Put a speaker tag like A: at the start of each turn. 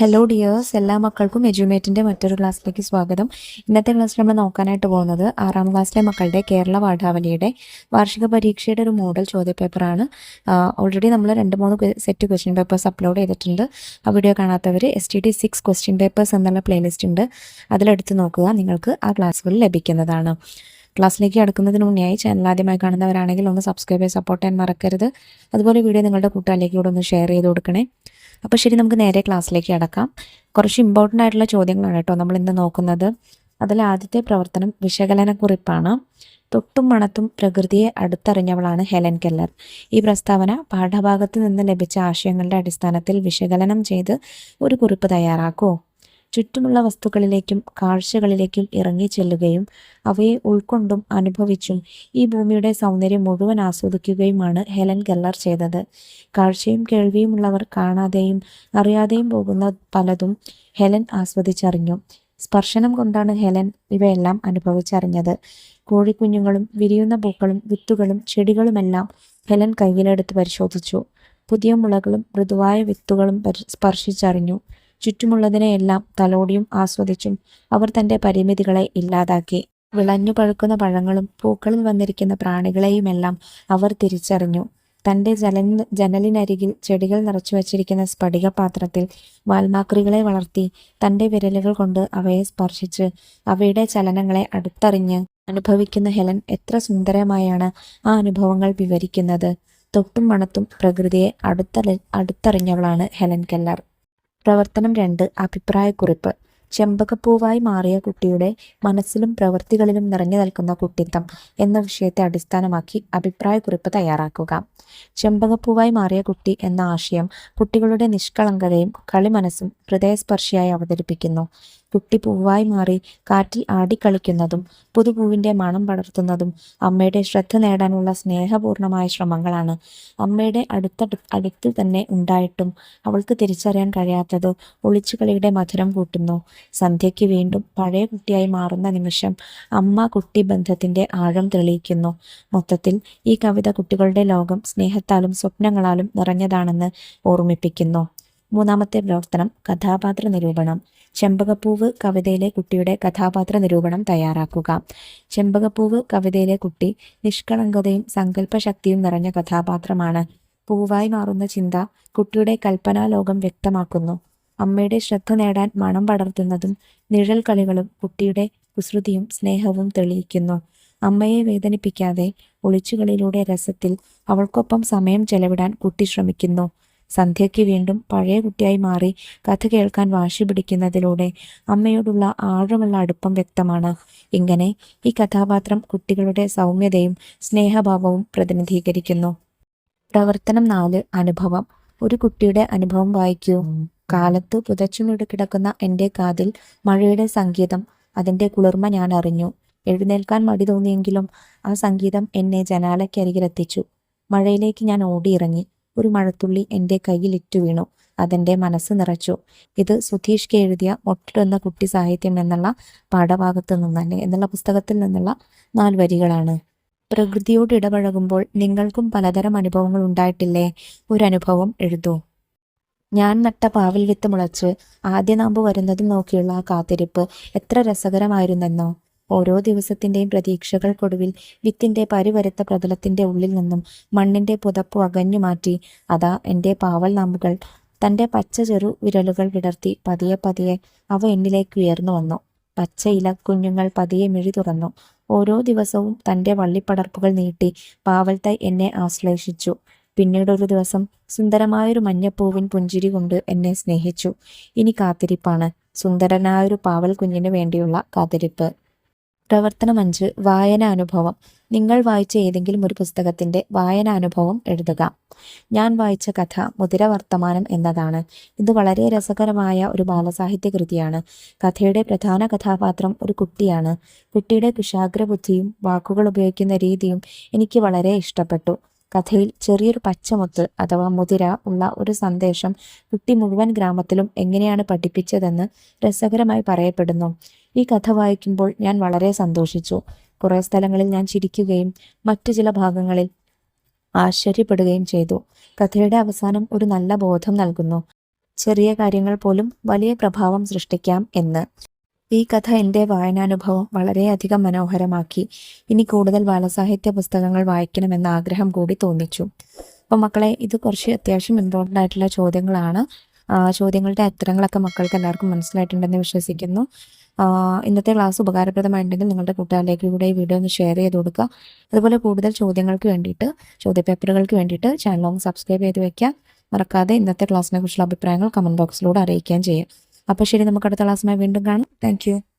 A: Hello dears, എല്ലാ മക്കൾക്കും എജ്യൂമേറ്റിൻ്റെ മറ്റൊരു ക്ലാസ്സിലേക്ക് സ്വാഗതം. ഇന്നത്തെ ക്ലാസ്സിൽ നമ്മൾ നോക്കാനായിട്ട് പോകുന്നത് 6ാം ക്ലാസ്സിലെ മക്കളുടെ കേരള പാഠാവലിയുടെ വാർഷിക പരീക്ഷയുടെ ഒരു മോഡൽ ചോദ്യപേപ്പറാണ്. ഓൾറെഡി നമ്മൾ 2-3 സെറ്റ് ക്വസ്റ്റ്യൻ പേപ്പേഴ്സ് അപ്ലോഡ് ചെയ്തിട്ടുണ്ട്. ആ വീഡിയോ കാണാത്തവർ STD 6 ക്വസ്റ്റ്യൻ പേപ്പേഴ്സ് എന്നുള്ള പ്ലേലിസ്റ്റ് ഉണ്ട്, അതിലെടുത്ത് നോക്കുക, നിങ്ങൾക്ക് ആ ക്ലാസ്സുകൾ ലഭിക്കുന്നതാണ്. ക്ലാസ്സിലേക്ക് കടക്കുന്നതിന് മുന്നെയായി ചാനൽ ആദ്യമായി കാണുന്നവരാണെങ്കിൽ ഒന്ന് സബ്സ്ക്രൈബ് ചെയ്ത് സപ്പോർട്ട് ചെയ്യാൻ മറക്കരുത്. അതുപോലെ വീഡിയോ നിങ്ങളുടെ കൂട്ടുകാരിലേക്ക് കൂടെ ഒന്ന് ഷെയർ ചെയ്ത് കൊടുക്കണേ. അപ്പോൾ ശരി, നമുക്ക് നേരെ ക്ലാസ്സിലേക്ക് കടക്കാം. കുറച്ച് ഇമ്പോർട്ടൻ്റ് ആയിട്ടുള്ള ചോദ്യങ്ങളാണ് കേട്ടോ നമ്മൾ ഇന്ന് നോക്കുന്നത്. അതിൽ ആദ്യത്തെ പ്രവർത്തനം വിശകലനക്കുറിപ്പാണ്. തൊട്ടും മണത്തും പ്രകൃതിയെ അടുത്തറിഞ്ഞവളാണ് ഹെലൻ കെല്ലർ. ഈ പ്രസ്താവന പാഠഭാഗത്ത് നിന്ന് ലഭിച്ച ആശയങ്ങളുടെ അടിസ്ഥാനത്തിൽ വിശകലനം ചെയ്ത് ഒരു കുറിപ്പ് തയ്യാറാക്കൂ. ചുറ്റുമുള്ള വസ്തുക്കളിലേക്കും കാഴ്ചകളിലേക്കും ഇറങ്ങിച്ചെല്ലുകയും അവയെ ഉൾക്കൊണ്ടും അനുഭവിച്ചും ഈ ഭൂമിയുടെ സൗന്ദര്യം മുഴുവൻ ആസ്വദിക്കുകയുമാണ് ഹെലൻ കെല്ലർ ചെയ്തത്. കാഴ്ചയും കേൾവിയുമുള്ളവർ കാണാതെയും അറിയാതെയും പോകുന്ന പലതും ഹെലൻ ആസ്വദിച്ചറിഞ്ഞു. സ്പർശനം കൊണ്ടാണ് ഹെലൻ ഇവയെല്ലാം അനുഭവിച്ചറിഞ്ഞത്. കോഴിക്കുഞ്ഞുങ്ങളും വിരിയുന്ന പൂക്കളും വിത്തുകളും ചെടികളുമെല്ലാം ഹെലൻ കയ്യിലെടുത്ത് പരിശോധിച്ചു. പുതിയ മുളകളും മൃദുവായ വിത്തുകളും സ്പർശിച്ചറിഞ്ഞു. ചുറ്റുമുള്ളതിനെയെല്ലാം തലോടിയും ആസ്വദിച്ചും അവർ തൻ്റെ പരിമിതികളെ ഇല്ലാതാക്കി. വിളഞ്ഞു പഴുക്കുന്ന പഴങ്ങളും പൂക്കളിൽ വന്നിരിക്കുന്ന പ്രാണികളെയുമെല്ലാം അവർ തിരിച്ചറിഞ്ഞു. തൻ്റെ ജനലിനരികിൽ ചെടികൾ നിറച്ചു വച്ചിരിക്കുന്ന സ്ഫടിക പാത്രത്തിൽ വാൽമാക്രികളെ വളർത്തി തൻ്റെ വിരലുകൾ കൊണ്ട് അവയെ സ്പർശിച്ച് അവയുടെ ചലനങ്ങളെ അടുത്തറിഞ്ഞ് അനുഭവിക്കുന്ന ഹെലൻ എത്ര സുന്ദരമായാണ് ആ അനുഭവങ്ങൾ വിവരിക്കുന്നത്. തൊട്ടും മണത്തും പ്രകൃതിയെ അടുത്തറിഞ്ഞവളാണ് ഹെലൻ കെല്ലർ. പ്രവർത്തനം 2, അഭിപ്രായക്കുറിപ്പ്. ചെമ്പകപ്പൂവായി മാറിയ കുട്ടിയുടെ മനസ്സിലും പ്രവൃത്തികളിലും നിറഞ്ഞു നിൽക്കുന്ന കുട്ടിത്തം എന്ന വിഷയത്തെ അടിസ്ഥാനമാക്കി അഭിപ്രായക്കുറിപ്പ് തയ്യാറാക്കുക. ചെമ്പകപ്പൂവായി മാറിയ കുട്ടി എന്ന ആശയം കുട്ടികളുടെ നിഷ്കളങ്കതയും കളിമനസ്സും ഹൃദയസ്പർശിയായി അവതരിപ്പിക്കുന്നു. കുട്ടി പൂവായി മാറി കാറ്റിൽ ആടിക്കളിക്കുന്നതും പുതുപൂവിൻ്റെ മണം പടർത്തുന്നതും അമ്മയുടെ ശ്രദ്ധ നേടാനുള്ള സ്നേഹപൂർണമായ ശ്രമങ്ങളാണ്. അമ്മയുടെ അടുത്ത് തന്നെ ഉണ്ടായിട്ടും അവൾക്ക് തിരിച്ചറിയാൻ കഴിയാത്തത് ഒളിച്ചുകളിയുടെ മധുരം കൂട്ടുന്നു. സന്ധ്യയ്ക്ക് വീണ്ടും പഴയ കുട്ടിയായി മാറുന്ന നിമിഷം അമ്മ കുട്ടി ബന്ധത്തിൻ്റെ ആഴം തെളിയിക്കുന്നു. മൊത്തത്തിൽ ഈ കവിത കുട്ടികളുടെ ലോകം സ്നേഹത്താലും സ്വപ്നങ്ങളാലും നിറഞ്ഞതാണെന്ന് ഓർമ്മിപ്പിക്കുന്നു. 3ാമത്തെ പ്രവർത്തനം, കഥാപാത്ര നിരൂപണം. ചെമ്പകപ്പൂവ് കവിതയിലെ കുട്ടിയുടെ കഥാപാത്ര നിരൂപണം തയ്യാറാക്കുക. ചെമ്പകപ്പൂവ് കവിതയിലെ കുട്ടി നിഷ്കളങ്കതയും സങ്കല്പശക്തിയും നിറഞ്ഞ കഥാപാത്രമാണ്. പൂവായി മാറുന്ന ചിന്ത കുട്ടിയുടെ കൽപ്പനാലോകം വ്യക്തമാക്കുന്നു. അമ്മയുടെ ശ്രദ്ധ നേടാൻ മണം പടർത്തുന്നതും നിഴൽ കളികളും കുട്ടിയുടെ കുസൃതിയും സ്നേഹവും തെളിയിക്കുന്നു. അമ്മയെ വേദനിപ്പിക്കാതെ ഒളിച്ചുകളിലൂടെ രസത്തിൽ അവൾക്കൊപ്പം സമയം ചെലവിടാൻ കുട്ടി ശ്രമിക്കുന്നു. സന്ധ്യയ്ക്ക് വീണ്ടും പഴയ കുട്ടിയായി മാറി കഥ കേൾക്കാൻ വാശി പിടിക്കുന്നതിലൂടെ അമ്മയോടുള്ള ആഴമുള്ള അടുപ്പം വ്യക്തമാണ്. ഇങ്ങനെ ഈ കഥാപാത്രം കുട്ടികളുടെ സൗമ്യതയും സ്നേഹഭാവവും പ്രതിനിധീകരിക്കുന്നു. പ്രവർത്തനം 4, അനുഭവം. ഒരു കുട്ടിയുടെ അനുഭവം വായിക്കൂ. കാലത്ത് പുതച്ചുമൂടി കിടക്കുന്ന എൻ്റെ കാതിൽ മഴയുടെ സംഗീതം, അതിൻ്റെ കുളിർമ ഞാൻ അറിഞ്ഞു. എഴുന്നേൽക്കാൻ മടി തോന്നിയെങ്കിലും ആ സംഗീതം എന്നെ ജനാലയ്ക്കരികിലെത്തിച്ചു. മഴയിലേക്ക് ഞാൻ ഓടിയിറങ്ങി. ഒരു മഴത്തുള്ളി എൻ്റെ കയ്യിൽ ഇറ്റു വീണു. അതെൻ്റെ മനസ്സ് നിറച്ചു. ഇത് സുധീഷ് കെ എഴുതിയ മൊട്ടിടുന്ന കുട്ടി സാഹിത്യം എന്നുള്ള പാഠഭാഗത്ത് നിന്നല്ലേ എന്നുള്ള പുസ്തകത്തിൽ നിന്നുള്ള 4 വരികളാണ്. പ്രകൃതിയോട് ഇടപഴകുമ്പോൾ നിങ്ങൾക്കും പലതരം അനുഭവങ്ങൾ ഉണ്ടായിട്ടില്ലേ? ഒരനുഭവം എഴുതൂ. ഞാൻ നട്ട പാവൽ വിത്ത് മുളച്ച് ആദ്യ നാമ്പ് വരുന്നതും നോക്കിയുള്ള ആ കാത്തിരിപ്പ് എത്ര രസകരമായിരുന്നെന്നോ. ഓരോ ദിവസത്തിൻ്റെയും പ്രതീക്ഷകൾക്കൊടുവിൽ വിത്തിൻ്റെ പരിവരുത്ത പ്രതലത്തിൻ്റെ ഉള്ളിൽ നിന്നും മണ്ണിൻ്റെ പുതപ്പ് അകഞ്ഞു മാറ്റി അതാ എൻ്റെ പാവൽ നാമ്പുകൾ തൻ്റെ പച്ച ചെറു വിരലുകൾ വിടർത്തി പതിയെ പതിയെ അവ എന്നിലേക്ക് ഉയർന്നു വന്നു. പച്ച ഇല കുഞ്ഞുങ്ങൾ പതിയെ മിഴി തുറന്നു. ഓരോ ദിവസവും തൻ്റെ വള്ളിപ്പടർപ്പുകൾ നീട്ടി പാവൽത്തൈ എന്നെ ആശ്ലേഷിച്ചു. പിന്നീടൊരു ദിവസം സുന്ദരമായൊരു മഞ്ഞപ്പൂവിൻ പുഞ്ചിരി കൊണ്ട് എന്നെ സ്നേഹിച്ചു. ഇനി കാത്തിരിപ്പാണ്, സുന്ദരനായൊരു പാവൽ കുഞ്ഞിന് വേണ്ടിയുള്ള കാത്തിരിപ്പ്. പ്രവർത്തനം 5, വായനാനുഭവം. നിങ്ങൾ വായിച്ച ഏതെങ്കിലും ഒരു പുസ്തകത്തിൻ്റെ വായനാനുഭവം എഴുതുക. ഞാൻ വായിച്ച കഥ മുതിരവർത്തമാനം എന്നതാണ്. ഇത് വളരെ രസകരമായ ഒരു ബാലസാഹിത്യ കൃതിയാണ്. കഥയുടെ പ്രധാന കഥാപാത്രം ഒരു കുട്ടിയാണ്. കുട്ടിയുടെ കുശാഗ്രബുദ്ധിയും വാക്കുകൾ ഉപയോഗിക്കുന്ന രീതിയും എനിക്ക് വളരെ ഇഷ്ടപ്പെട്ടു. കഥയിൽ ചെറിയൊരു പച്ചമുത്ത് അഥവാ മുതിര ഉള്ള ഒരു സന്ദേശം കുട്ടി മുഴുവൻ ഗ്രാമത്തിലും എങ്ങനെയാണ് പഠിപ്പിച്ചതെന്ന് രസകരമായി പറയപ്പെടുന്നു. ഈ കഥ വായിക്കുമ്പോൾ ഞാൻ വളരെ സന്തോഷിച്ചു. കുറേ സ്ഥലങ്ങളിൽ ഞാൻ ചിരിക്കുകയും മറ്റു ചില ഭാഗങ്ങളിൽ ആശ്ചര്യപ്പെടുകയും ചെയ്തു. കഥയുടെ അവസാനം ഒരു നല്ല ബോധം നൽകുന്നു. ചെറിയ കാര്യങ്ങൾ പോലും വലിയ പ്രഭാവം സൃഷ്ടിക്കാം എന്ന്. ഈ കഥ എൻ്റെ വായനാനുഭവം വളരെയധികം മനോഹരമാക്കി. ഇനി കൂടുതൽ ബാലസാഹിത്യ പുസ്തകങ്ങൾ വായിക്കണമെന്ന ആഗ്രഹം കൂടി തോന്നിച്ചു. അപ്പോൾ മക്കളെ, ഇത് കുറച്ച് അത്യാവശ്യം ഇമ്പോർട്ടൻ്റ് ആയിട്ടുള്ള ചോദ്യങ്ങളാണ്. ചോദ്യങ്ങളുടെ ഉത്തരങ്ങളൊക്കെ മക്കൾക്ക് എല്ലാവർക്കും മനസ്സിലായിട്ടുണ്ടെന്ന് വിശ്വസിക്കുന്നു. ഇന്നത്തെ ക്ലാസ് ഉപകാരപ്രദമായിട്ടുണ്ടെങ്കിൽ നിങ്ങളുടെ കൂട്ടുകാരിലേക്ക് കൂടെ ഈ വീഡിയോ ഒന്ന് ഷെയർ ചെയ്ത് കൊടുക്കുക. അതുപോലെ കൂടുതൽ ചോദ്യങ്ങൾക്ക് വേണ്ടിയിട്ട്, ചോദ്യപേപ്പറുകൾക്ക് വേണ്ടിയിട്ട് ചാനൽ ഒന്ന് സബ്സ്ക്രൈബ് ചെയ്ത് വെക്കുക. മറക്കാതെ ഇന്നത്തെ ക്ലാസ്സിനെ കുറിച്ചുള്ള അഭിപ്രായങ്ങൾ കമൻറ്റ് ബോക്സിലൂടെ അറിയിക്കുകയും ചെയ്യാം. അപ്പോൾ ശരി, നമുക്ക് അടുത്ത ക്ലാസ്സുമായി വീണ്ടും കാണാം. താങ്ക്